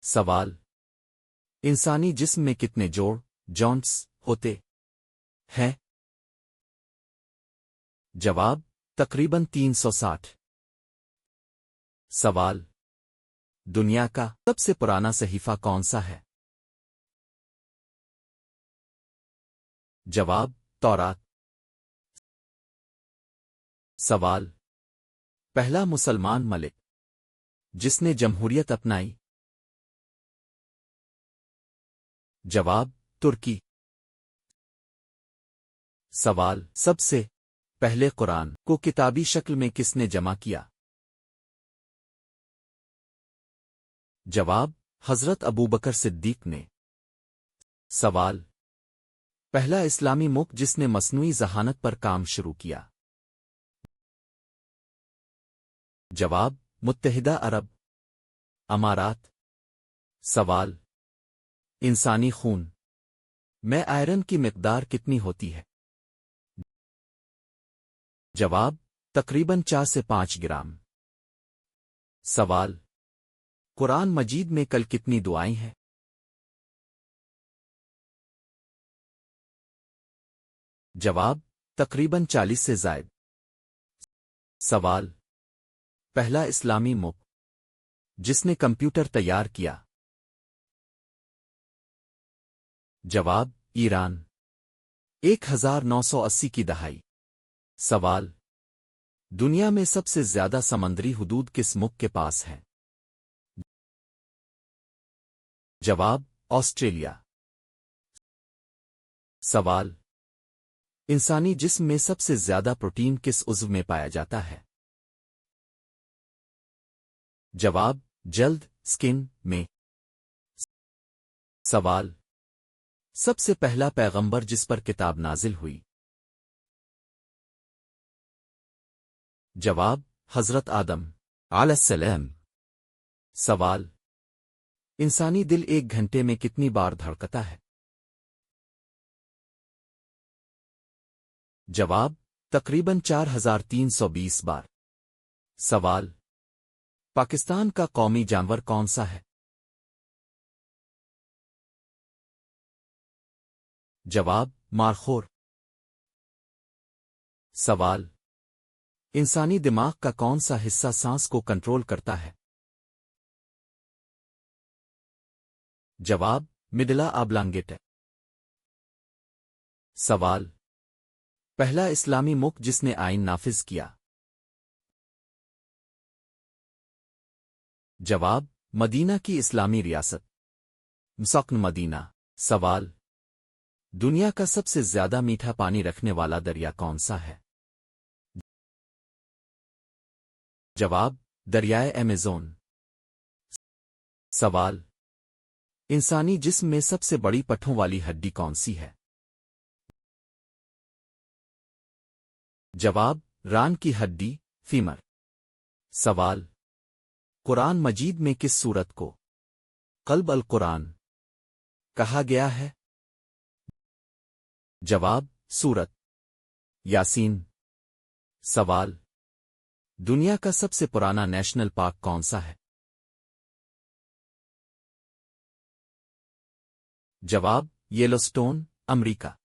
سوال: انسانی جسم میں کتنے جوڑ جوائنٹس ہوتے ہیں؟ جواب: تقریباً 360۔ سوال: دنیا کا سب سے پرانا صحیفہ کون سا ہے؟ جواب: تورات۔ سوال: پہلا مسلمان ملک جس نے جمہوریت اپنائی؟ جواب: ترکی۔ سوال: سب سے پہلے قرآن کو کتابی شکل میں کس نے جمع کیا؟ جواب: حضرت ابوبکر صدیق نے۔ سوال: پہلا اسلامی ملک جس نے مصنوعی ذہانت پر کام شروع کیا؟ جواب: متحدہ عرب امارات۔ سوال: انسانی خون میں آئرن کی مقدار کتنی ہوتی ہے؟ جواب: تقریباً 4 سے 5 گرام۔ سوال: قرآن مجید میں کل کتنی دعائیں ہیں؟ جواب: تقریباً 40 سے زائد۔ سوال: پہلا اسلامی ملک جس نے کمپیوٹر تیار کیا؟ جواب: ایران، 1980 کی دہائی۔ سوال: دنیا میں سب سے زیادہ سمندری حدود کس ملک کے پاس ہیں؟ جواب: آسٹریلیا۔ سوال: انسانی جسم میں سب سے زیادہ پروٹین کس عضو میں پایا جاتا ہے؟ جواب: جلد سکن میں۔ سوال: سب سے پہلا پیغمبر جس پر کتاب نازل ہوئی؟ جواب: حضرت آدم علیہ السلام۔ سوال: انسانی دل ایک گھنٹے میں کتنی بار دھڑکتا ہے؟ جواب: تقریباً 4320 بار۔ سوال: پاکستان کا قومی جانور کون سا ہے؟ جواب: مارخور۔ سوال: انسانی دماغ کا کون سا حصہ سانس کو کنٹرول کرتا ہے؟ جواب: مڈلا آبلانگیٹ۔ سوال: پہلا اسلامی ملک جس نے آئین نافذ کیا؟ جواب: مدینہ کی اسلامی ریاست مسکن مدینہ۔ سوال: دنیا کا سب سے زیادہ میٹھا پانی رکھنے والا دریا کون سا ہے؟ جواب: دریائے ایمیزون۔ سوال: انسانی جسم میں سب سے بڑی پٹھوں والی ہڈی کون سی ہے؟ جواب: ران کی ہڈی فیمر۔ سوال: قرآن مجید میں کس سورت کو قلب القرآن کہا گیا ہے؟ جواب: سورت یاسین۔ سوال: دنیا کا سب سے پرانا نیشنل پارک کون سا ہے؟ جواب: یلوسٹون، امریکہ۔